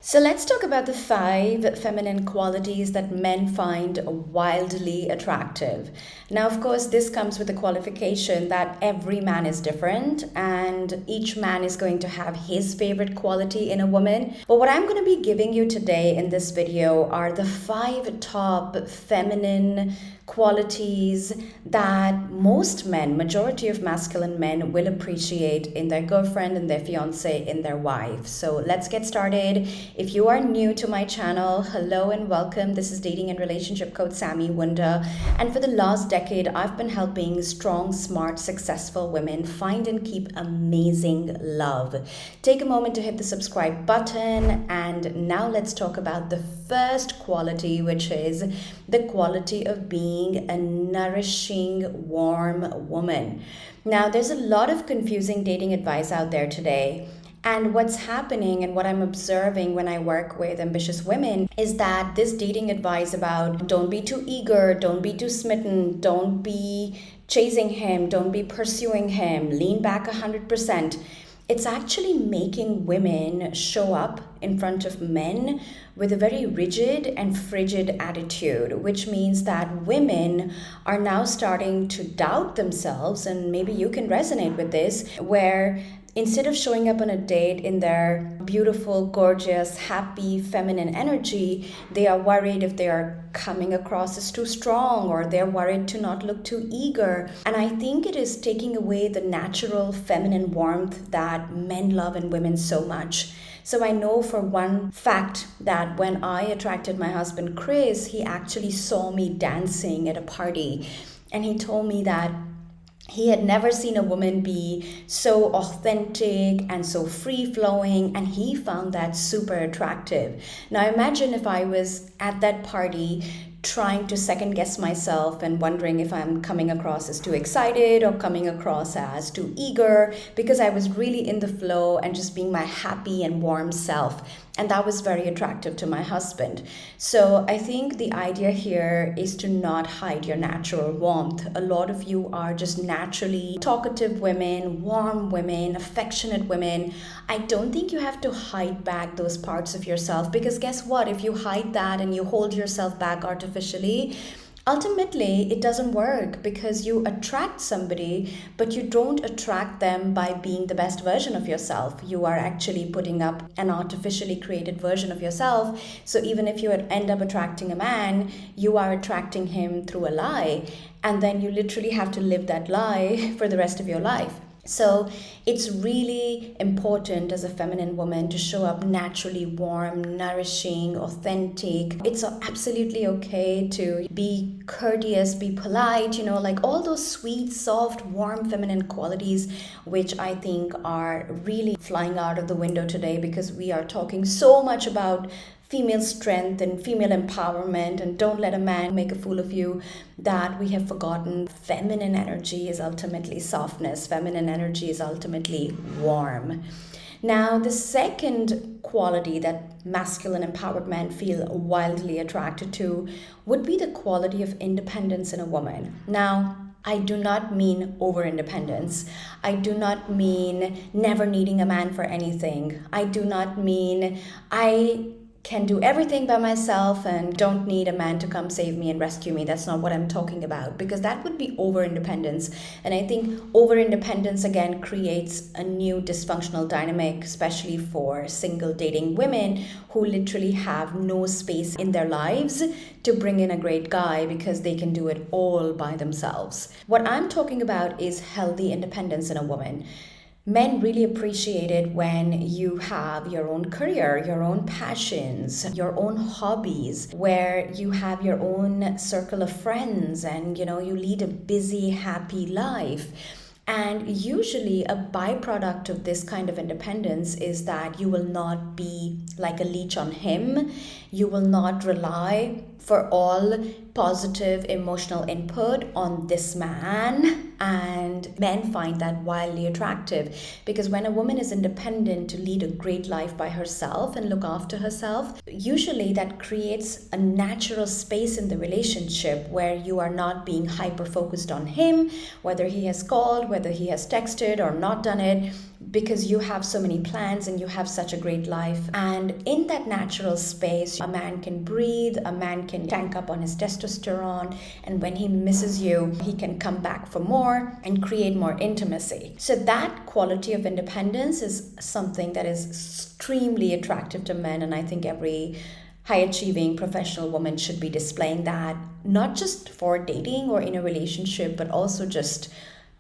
So let's talk about the 5 feminine qualities that men find wildly attractive. Now, of course, this comes with the qualification that every man is different and each man is going to have his favorite quality in a woman. But what I'm going to be giving you today in this video are the 5 top feminine qualities that most men, majority of masculine men, will appreciate in their girlfriend, in their fiance, in their wife. So let's get started. If you are new to my channel, hello and welcome. This is dating and relationship coach Sami Wunder, and for the last decade I've been helping strong, smart, successful women find and keep amazing love. Take a moment to hit the subscribe button, and now let's talk about the first quality, which is the quality of being a nourishing, warm woman. Now, there's a lot of confusing dating advice out there today. And what's happening and what I'm observing when I work with ambitious women is that this dating advice about don't be too eager, don't be too smitten, don't be chasing him, don't be pursuing him, lean back 100%. It's actually making women show up in front of men with a very rigid and frigid attitude, which means that women are now starting to doubt themselves, and maybe you can resonate with this, where instead of showing up on a date in their beautiful, gorgeous, happy, feminine energy, they are worried if they are coming across as too strong, or they're worried to not look too eager. And I think it is taking away the natural feminine warmth that men love in women so much. So I know for one fact that when I attracted my husband Chris, he actually saw me dancing at a party, and he told me that he had never seen a woman be so authentic and so free-flowing, and he found that super attractive. Now imagine if I was at that party trying to second guess myself and wondering if I'm coming across as too excited or coming across as too eager, because I was really in the flow and just being my happy and warm self. And that was very attractive to my husband. So I think the idea here is to not hide your natural warmth. A lot of you are just naturally talkative women, warm women, affectionate women. I don't think you have to hide back those parts of yourself, because guess what? If you hide that and you hold yourself back artificially, ultimately, it doesn't work, because you attract somebody, but you don't attract them by being the best version of yourself. You are actually putting up an artificially created version of yourself. So even if you end up attracting a man, you are attracting him through a lie. And then you literally have to live that lie for the rest of your life. So it's really important as a feminine woman to show up naturally warm, nourishing, authentic. It's absolutely okay to be courteous, be polite, like all those sweet, soft, warm, feminine qualities, which I think are really flying out of the window today, because we are talking so much about female strength and female empowerment, and don't let a man make a fool of you, that we have forgotten feminine energy is ultimately softness. Feminine energy is ultimately warm. Now, the second quality that masculine empowered men feel wildly attracted to would be the quality of independence in a woman. Now, I do not mean over-independence. I do not mean never needing a man for anything. I do not mean I can do everything by myself and don't need a man to come save me and rescue me. That's not what I'm talking about, because that would be over-independence. And I think over-independence again creates a new dysfunctional dynamic, especially for single dating women who literally have no space in their lives to bring in a great guy because they can do it all by themselves. What I'm talking about is healthy independence in a woman. Men really appreciate it when you have your own career, your own passions, your own hobbies, where you have your own circle of friends and, you lead a busy, happy life. And usually a byproduct of this kind of independence is that you will not be like a leech on him. You will not rely for all positive emotional input on this man. And men find that wildly attractive, because when a woman is independent to lead a great life by herself and look after herself, usually that creates a natural space in the relationship where you are not being hyper focused on him, whether he has called, whether he has texted or not done it. because you have so many plans and you have such a great life. And in that natural space, a man can breathe, a man can tank up on his testosterone, and when he misses you, he can come back for more and create more intimacy. So that quality of independence is something that is extremely attractive to men, and I think every high achieving professional woman should be displaying that, not just for dating or in a relationship, but also just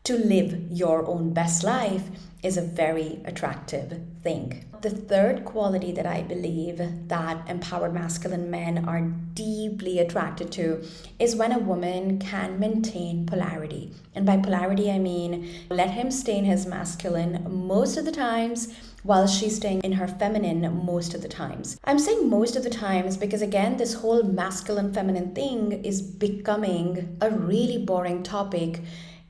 to live your own best life is a very attractive thing. The third quality that I believe that empowered masculine men are deeply attracted to is when a woman can maintain polarity. And by polarity, I mean let him stay in his masculine most of the times while she's staying in her feminine most of the times. I'm saying most of the times because, again, this whole masculine feminine thing is becoming a really boring topic,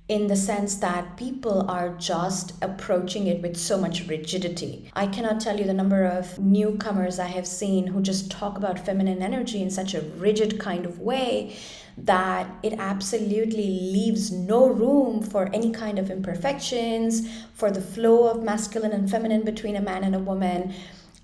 in the sense that people are just approaching it with so much rigidity. I cannot tell you the number of newcomers I have seen who just talk about feminine energy in such a rigid kind of way that it absolutely leaves no room for any kind of imperfections, for the flow of masculine and feminine between a man and a woman.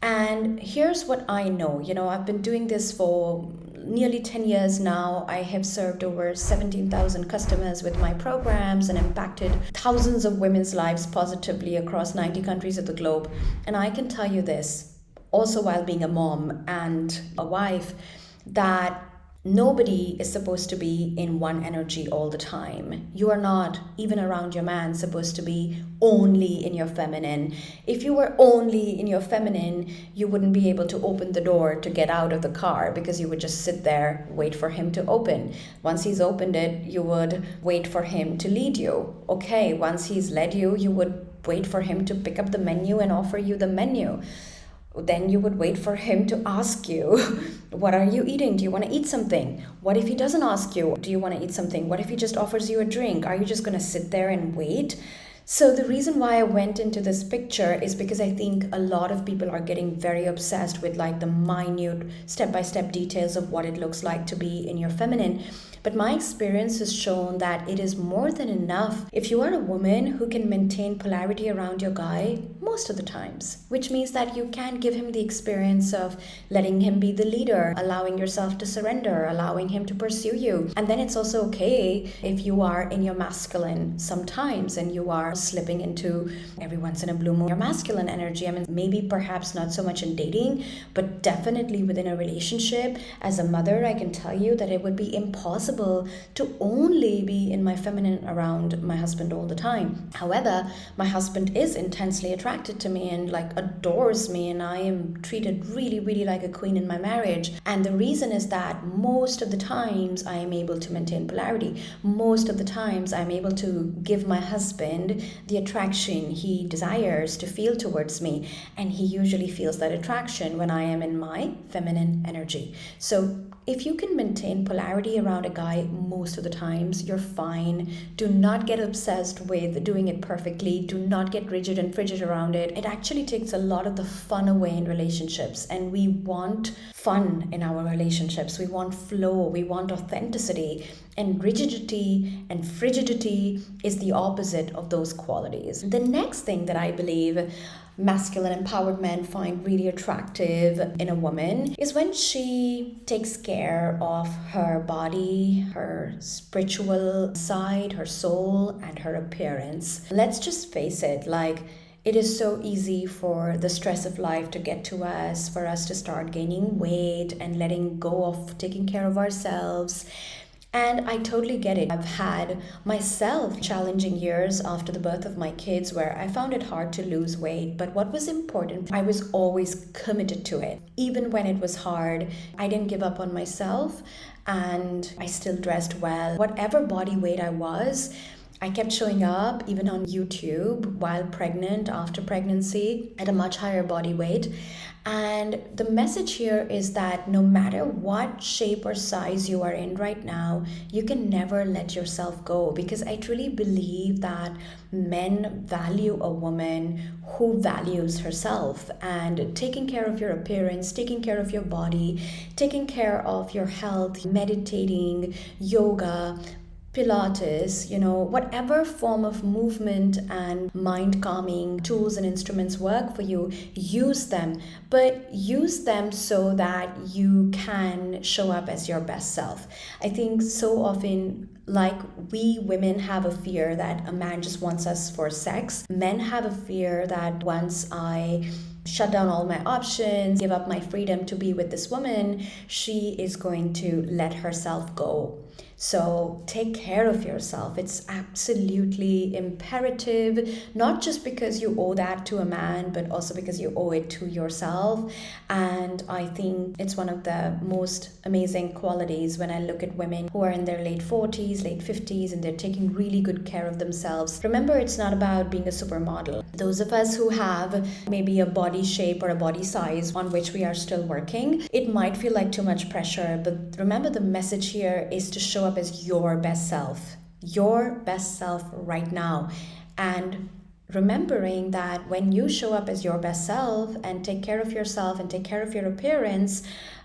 And here's what I know. I've been doing this for nearly 10 years now. I have served over 17,000 customers with my programs and impacted thousands of women's lives positively across 90 countries of the globe. And I can tell you this, also while being a mom and a wife, that nobody is supposed to be in one energy all the time. You are not, even around your man, supposed to be only in your feminine. If you were only in your feminine, you wouldn't be able to open the door to get out of the car, because you would just sit there, wait for him to open. Once he's opened it, you would wait for him to lead you. Okay, once he's led you, you would wait for him to pick up the menu and offer you the menu. Then you would wait for him to ask you, what are you eating? Do you want to eat something? What if he doesn't ask you, do you want to eat something? What if he just offers you a drink? Are you just going to sit there and wait? So the reason why I went into this picture is because I think a lot of people are getting very obsessed with like the minute step-by-step details of what it looks like to be in your feminine. But my experience has shown that it is more than enough if you are a woman who can maintain polarity around your guy most of the times, which means that you can give him the experience of letting him be the leader, allowing yourself to surrender, allowing him to pursue you. And then it's also okay if you are in your masculine sometimes and you are slipping into, every once in a blue moon, your masculine energy. I mean, maybe perhaps not so much in dating, but definitely within a relationship. As a mother, I can tell you that it would be impossible to only be in my feminine around my husband all the time. However, my husband is intensely attracted to me and like adores me, and I am treated really, really like a queen in my marriage. And the reason is that most of the times I am able to maintain polarity. Most of the times I'm able to give my husband the attraction he desires to feel towards me, and he usually feels that attraction when I am in my feminine energy. So if you can maintain polarity around a guy most of the times, you're fine. Do not get obsessed with doing it perfectly. Do not get rigid and frigid around it. It actually takes a lot of the fun away in relationships, and we want fun in our relationships. We want flow. We want authenticity. And rigidity and frigidity is the opposite of those qualities. The next thing that I believe masculine empowered men find really attractive in a woman is when she takes care of her body, her spiritual side, her soul, and her appearance. Let's just face it, like, it is so easy for the stress of life to get to us, for us to start gaining weight and letting go of taking care of ourselves. And I totally get it. I've had myself challenging years after the birth of my kids where I found it hard to lose weight. But what was important, I was always committed to it. Even when it was hard, I didn't give up on myself, and I still dressed well. Whatever body weight I was, I kept showing up even on YouTube while pregnant, after pregnancy, at a much higher body weight. And the message here is that no matter what shape or size you are in right now, you can never let yourself go, because I truly believe that men value a woman who values herself, and taking care of your appearance, taking care of your body, taking care of your health, meditating, yoga, Pilates, whatever form of movement and mind calming tools and instruments work for you, use them. But use them so that you can show up as your best self. I think so often, like, we women have a fear that a man just wants us for sex. Men have a fear that once I shut down all my options, give up my freedom to be with this woman, she is going to let herself go. So take care of yourself. It's absolutely imperative, not just because you owe that to a man, but also because you owe it to yourself. And I think it's one of the most amazing qualities when I look at women who are in their late 40s, late 50s, and they're taking really good care of themselves. Remember, it's not about being a supermodel. Those of us who have maybe a body shape or a body size on which we are still working, it might feel like too much pressure. But remember, the message here is to show up as your best self right now. And remembering that when you show up as your best self and take care of yourself and take care of your appearance,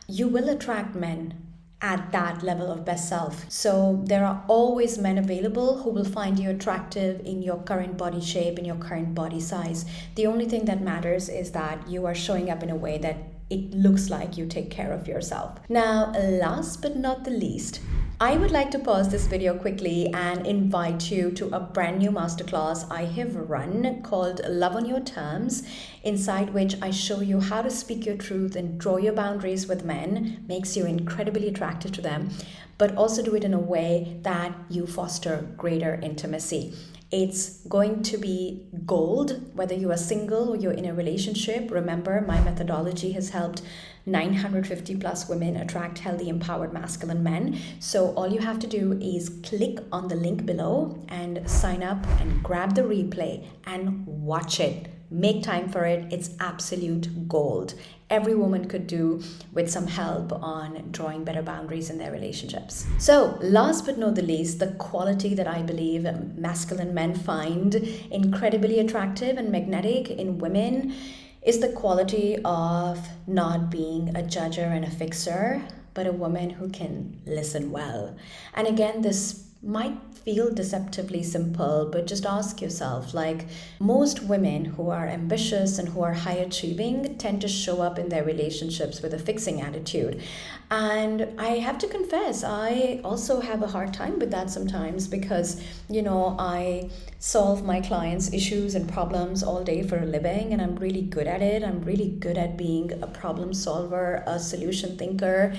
you will attract men at that level of best self. So there are always men available who will find you attractive in your current body shape, in your current body size. The only thing that matters is that you are showing up in a way that it looks like you take care of yourself. Now, last but not the least, I would like to pause this video quickly and invite you to a brand new masterclass I have run called Love on Your Terms, inside which I show you how to speak your truth and draw your boundaries with men, makes you incredibly attractive to them, but also do it in a way that you foster greater intimacy. It's going to be gold, whether you are single or you're in a relationship. Remember, my methodology has helped 950 plus women attract healthy, empowered, masculine men. So all you have to do is click on the link below and sign up and grab the replay and watch it. Make time for it. It's absolute gold. Every woman could do with some help on drawing better boundaries in their relationships. So last but not the least, the quality that I believe masculine men find incredibly attractive and magnetic in women is the quality of not being a judger and a fixer, but a woman who can listen well. And again, this might feel deceptively simple, but just ask yourself, like, most women who are ambitious and who are high achieving tend to show up in their relationships with a fixing attitude. And I have to confess, I also have a hard time with that sometimes because, I solve my clients' issues and problems all day for a living, and I'm really good at it. I'm really good at being a problem solver, a solution thinker.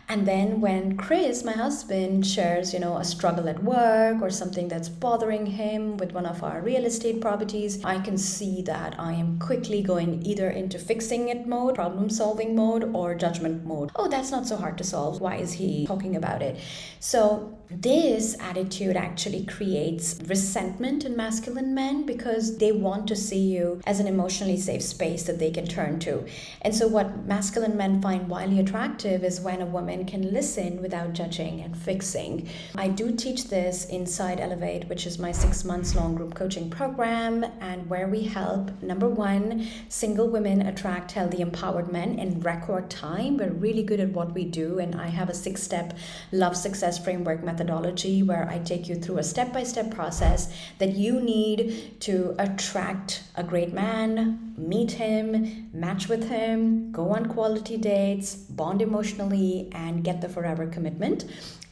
And then when Chris, my husband, shares, a struggle at work or something that's bothering him with one of our real estate properties, I can see that I am quickly going either into fixing it mode, problem solving mode, or judgment mode. Oh, that's not so hard to solve. Why is he talking about it? So this attitude actually creates resentment in masculine men because they want to see you as an emotionally safe space that they can turn to. And so what masculine men find wildly attractive is when a woman can listen without judging and fixing. I do teach this inside Elevate, which is my 6 months long group coaching program, and where we help, number one, single women attract healthy, empowered men in record time. We're really good at what we do, and I have a 6-step love success framework methodology where I take you through a step-by-step process that you need to attract a great man, meet him, match with him, go on quality dates, bond emotionally, and get the forever commitment.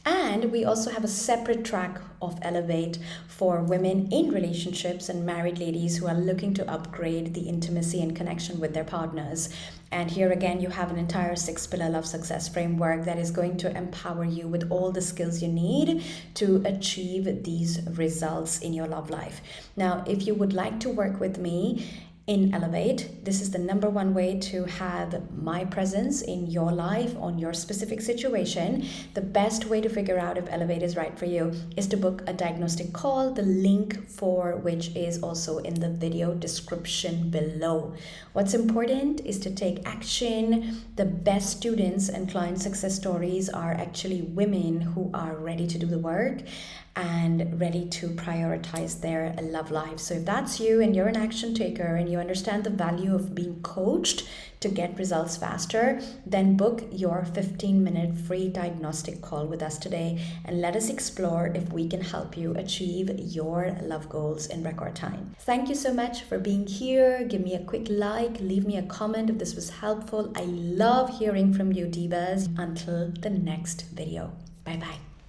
And we also have a separate track of Elevate for women in relationships and married ladies who are looking to upgrade the intimacy and connection with their partners. And here again, you have an entire 6-pillar love success framework that is going to empower you with all the skills you need to achieve these results in your love life. Now, if you would like to work with me in Elevate, this is the number one way to have my presence in your life on your specific situation. The best way to figure out if Elevate is right for you is to book a diagnostic call, the link for which is also in the video description below. What's important is to take action. The best students and client success stories are actually women who are ready to do the work. and ready to prioritize their love life. So if that's you and you're an action taker and you understand the value of being coached to get results faster, then book your 15-minute free diagnostic call with us today and let us explore if we can help you achieve your love goals in record time. Thank you so much for being here. Give me a quick like, leave me a comment if this was helpful. I love hearing from you, divas. Until the next video. Bye bye.